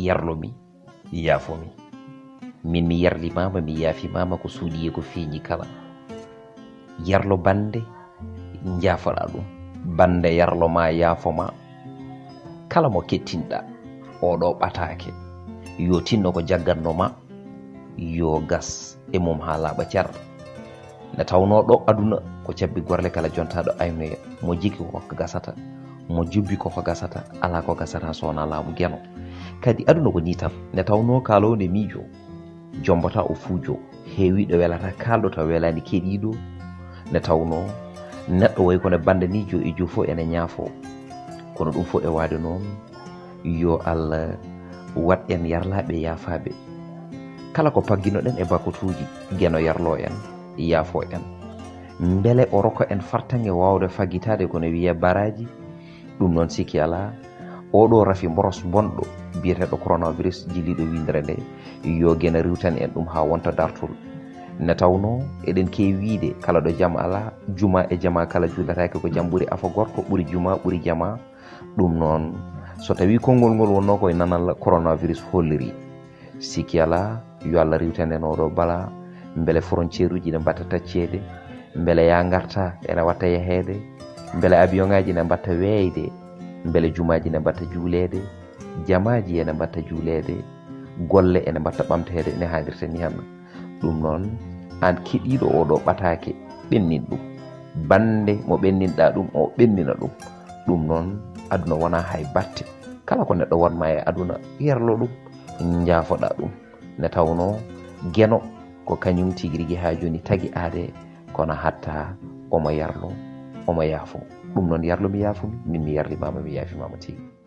yarlomi yaafomi min mi yarlimama mi yaafimama ko suuɗi ko feeñi kala yarlo bande jaafoɗa ɗum bande yarlo ma yaafoma kala mo kettinɗa oɗo ɓatake yo tinno ko jaggannoma yo gas e mum ha laaɓa car nde tawno ɗo aduna ko cabbi gorle kala jontaɗo aynoya mo jigi koko gasata mo jubbi koko gasata ala ko gasata sowona laamu gueno kadi aduna ko ni tan nde tawno kalowo nde miijo jombota o fuujo heewiɗo welata kalɗo taw welani keɗiɗo nde tawno neɗɗo way kono bande ni jo e jo fof ene ñaafo kono ɗum fof e waade noon yo Allah wat en yarlaɓe yaafaɓe kala ko pagginoɗen e bakotuji gueno yarlo en yaafo en beele o rokka en fartange wawde faggitade kono wiye baraji ɗum noon sikki ala oɗo rafi boros bonɗo biyeteɗo coronavirus jilliɗo windere nde yo guena riwtan en ɗum ha wonta dartol ne tawno eɗen kewi wiide kala ɗo jaam ala juma e jama kala juulatake ko jaam ɓuuri afa gorko ɓuuri juma ɓuuri jama ɗum noon so tawi konngol ngol wonno koye nanal coronavirus holliri sikki ala yo Allah riwtan en oɗo bala beele frontiére uji ne mbatta taccede beele ya garta ene watta yahede beele avion ngaji ne mbatta weyde beele jumaji ne mbatta juulede jamaji ene mbatta juulede golle ene mbatta ɓamtede ne hannirta ni han ɗum noon an keɗiɗo oɗo ɓatake ɓennin ɗum bande mo ɓenninɗa ɗum o ɓennina ɗum ɗum noon aduna wona hay batte kala ko neɗɗo wonma e aduna yerlo ɗum jaafoɗa ɗum nde tawno gueno ko kañum tigui rigui ha joni tagui aade kono hatta omo yarlo omo yaafo ɗum noon yarlo mi yaafumi min mi yarlimama mi yaafimama tigui